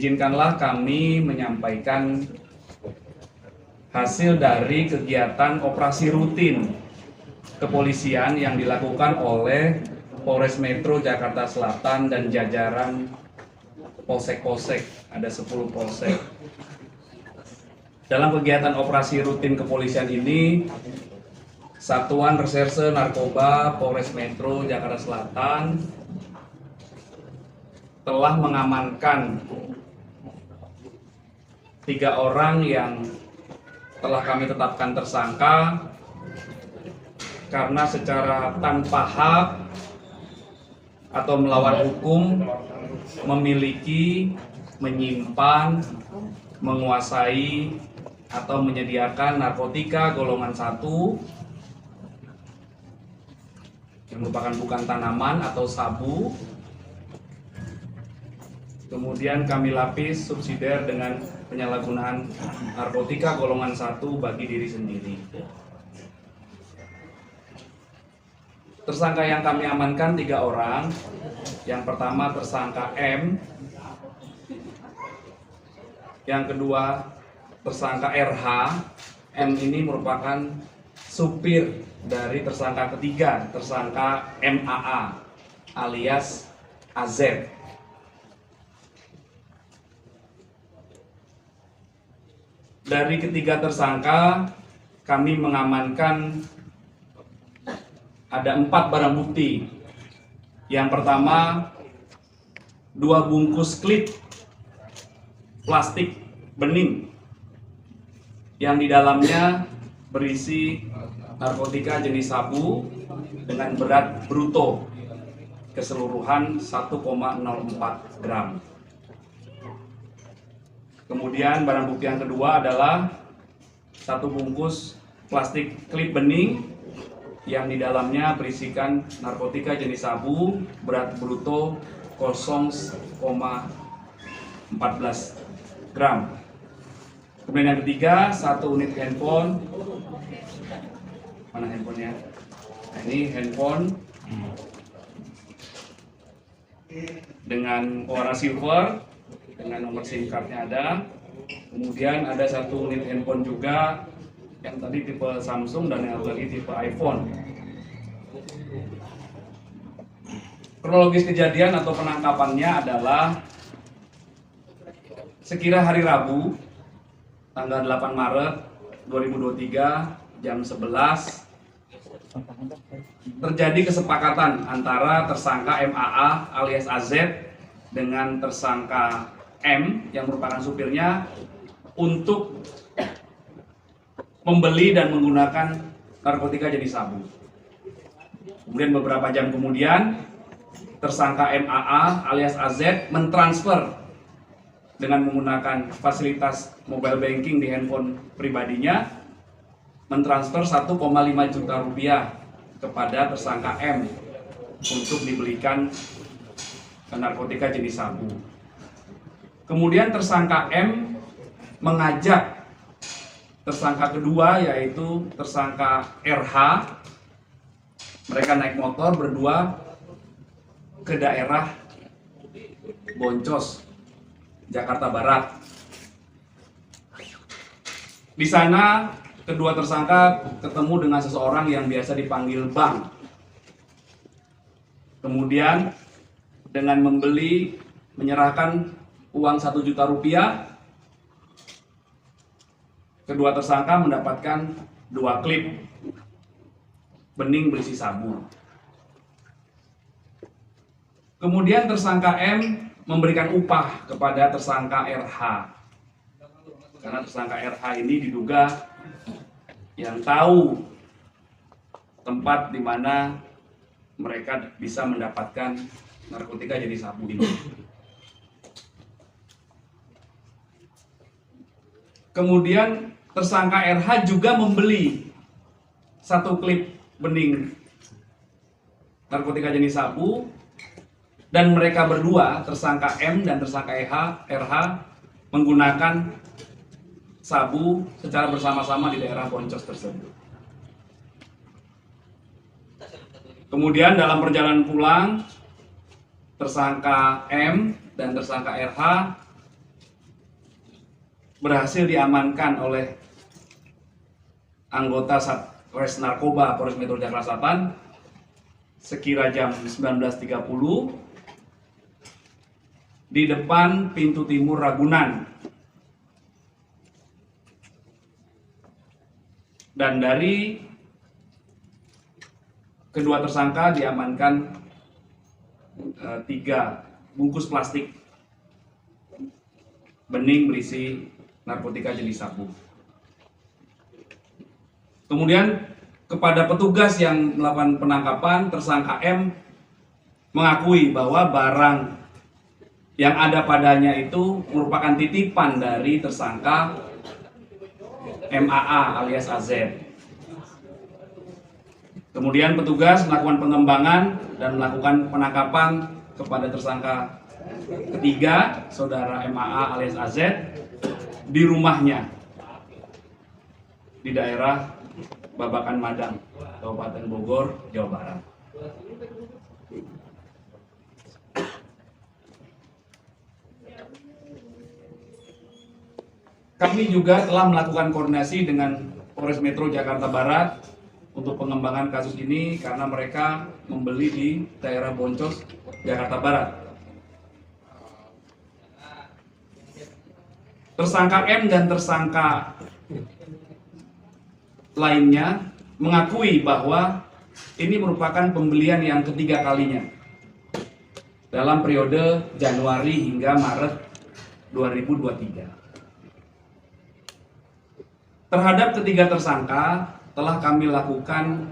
Izinkanlah kami menyampaikan hasil dari kegiatan operasi rutin kepolisian yang dilakukan oleh Polres Metro Jakarta Selatan dan jajaran polsek-polsek, ada 10 polsek. Dalam kegiatan operasi rutin kepolisian ini, Satuan Reserse Narkoba Polres Metro Jakarta Selatan telah mengamankan 3 orang yang telah kami tetapkan tersangka karena secara tanpa hak atau melawan hukum memiliki, menyimpan, menguasai atau menyediakan narkotika golongan 1 yang merupakan bukan tanaman atau sabu. Kemudian kami lapis subsidiar dengan penyalahgunaan narkotika golongan 1 bagi diri sendiri. Tersangka yang kami amankan 3 orang. Yang pertama tersangka M. Yang kedua tersangka RH. M ini merupakan supir dari tersangka ketiga, tersangka MAA alias AZ. Dari ketiga tersangka, kami mengamankan ada 4 barang bukti. Yang pertama, 2 bungkus klip plastik bening yang di dalamnya berisi narkotika jenis sabu dengan berat bruto keseluruhan 1,04 gram. Kemudian barang bukti yang kedua adalah 1 bungkus plastik klip bening yang di dalamnya berisikan narkotika jenis sabu berat bruto 0,14 gram. Kemudian yang ketiga 1 unit handphone. Mana handphonenya? Nah, ini handphone dengan warna silver dengan nomor SIM cardnya ada. Kemudian ada 1 unit handphone juga yang tadi tipe Samsung dan yang lagi tipe iPhone. Kronologis kejadian atau penangkapannya adalah sekira hari Rabu tanggal 8 Maret 2023 jam 11 terjadi kesepakatan antara tersangka MAA alias AZ dengan tersangka M yang merupakan supirnya untuk membeli dan menggunakan narkotika jenis sabu. Kemudian beberapa jam kemudian tersangka MAA alias AZ mentransfer dengan menggunakan fasilitas mobile banking di handphone pribadinya, mentransfer 1,5 juta rupiah kepada tersangka M untuk dibelikan narkotika jenis sabu. Kemudian tersangka M mengajak tersangka kedua yaitu tersangka RH. Mereka naik motor berdua ke daerah Boncos, Jakarta Barat. Di sana kedua tersangka ketemu dengan seseorang yang biasa dipanggil Bang. Kemudian dengan menyerahkan uang 1 juta rupiah, kedua tersangka mendapatkan 2 klip bening berisi sabu. Kemudian tersangka M memberikan upah kepada tersangka RH. Karena tersangka RH ini diduga yang tahu tempat di mana mereka bisa mendapatkan narkotika jenis sabu ini. Kemudian tersangka RH juga membeli 1 klip bening narkotika jenis sabu dan mereka berdua, tersangka M dan tersangka RH menggunakan sabu secara bersama-sama di daerah Boncos tersebut. Kemudian dalam perjalanan pulang, tersangka M dan tersangka RH berhasil diamankan oleh anggota Satres Narkoba Polres Metro Jakarta Selatan sekira jam 19.30 di depan pintu timur Ragunan. Dan dari kedua tersangka diamankan 3 bungkus plastik bening berisi narkotika jenis sabu. Kemudian kepada petugas yang melakukan penangkapan, tersangka M mengakui bahwa barang yang ada padanya itu merupakan titipan dari tersangka MAA alias AZ. Kemudian petugas melakukan pengembangan dan melakukan penangkapan kepada tersangka ketiga, saudara MAA alias AZ, di rumahnya di daerah Babakan Madang, Kabupaten Bogor, Jawa Barat. Kami juga telah melakukan koordinasi dengan Polres Metro Jakarta Barat untuk pengembangan kasus ini karena mereka membeli di daerah Boncos, Jakarta Barat. Tersangka M dan tersangka lainnya mengakui bahwa ini merupakan pembelian yang ketiga kalinya dalam periode Januari hingga Maret 2023. Terhadap ketiga tersangka telah kami lakukan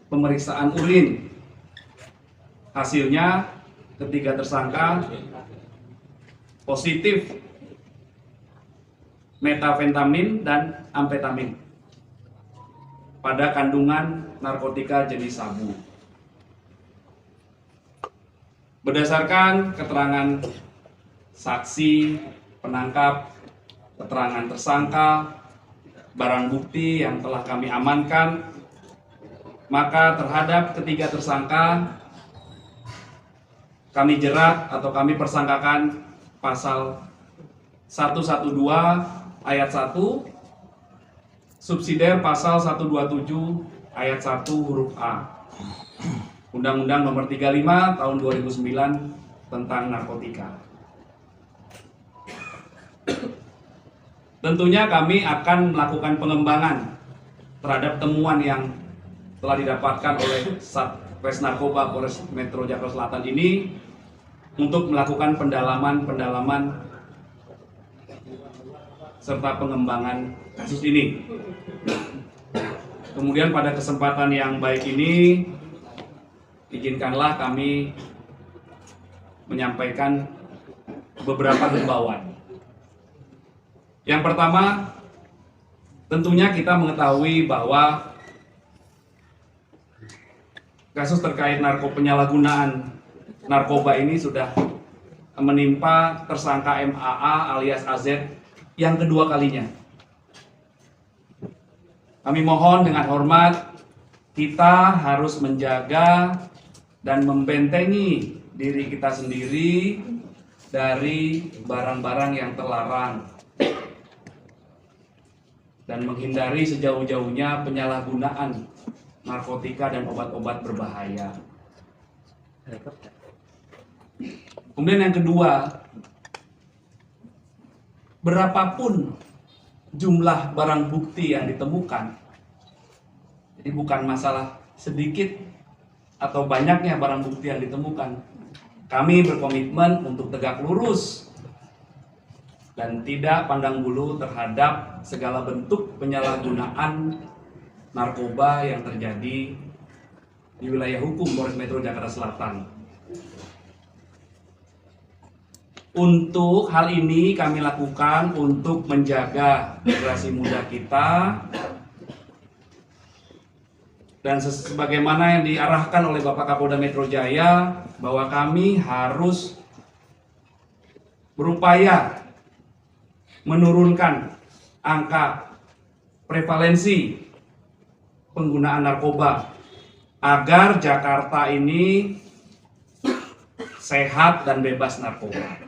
pemeriksaan urin. Hasilnya ketiga tersangka positif metafentamin dan amfetamin pada kandungan narkotika jenis sabu. Berdasarkan keterangan saksi, penangkap, keterangan tersangka, barang bukti yang telah kami amankan, maka terhadap ketiga tersangka kami jerat atau kami persangkakan pasal 112 ayat 1 subsidiar pasal 127 ayat 1 huruf A Undang-Undang Nomor 35 Tahun 2009 tentang narkotika. Tentunya kami akan melakukan pengembangan terhadap temuan yang telah didapatkan oleh Satres Narkoba Polres Metro Jakarta Selatan ini untuk melakukan pendalaman serta pengembangan kasus ini. Kemudian pada kesempatan yang baik ini, izinkanlah kami menyampaikan beberapa himbauan. Yang pertama, tentunya kita mengetahui bahwa kasus terkait penyalahgunaan narkoba ini sudah menimpa tersangka MAA alias AZ yang kedua kalinya. Kami mohon dengan hormat, kita harus menjaga dan membentengi diri kita sendiri dari barang-barang yang terlarang dan menghindari sejauh-jauhnya penyalahgunaan narkotika dan obat-obat berbahaya. Kemudian yang kedua, berapapun jumlah barang bukti yang ditemukan, jadi bukan masalah sedikit atau banyaknya barang bukti yang ditemukan, kami berkomitmen untuk tegak lurus dan tidak pandang bulu terhadap segala bentuk penyalahgunaan narkoba yang terjadi di wilayah hukum Polres Metro Jakarta Selatan. Untuk hal ini kami lakukan untuk menjaga generasi muda kita dan sebagaimana yang diarahkan oleh Bapak Kapolda Metro Jaya bahwa kami harus berupaya menurunkan angka prevalensi penggunaan narkoba agar Jakarta ini sehat dan bebas narkoba.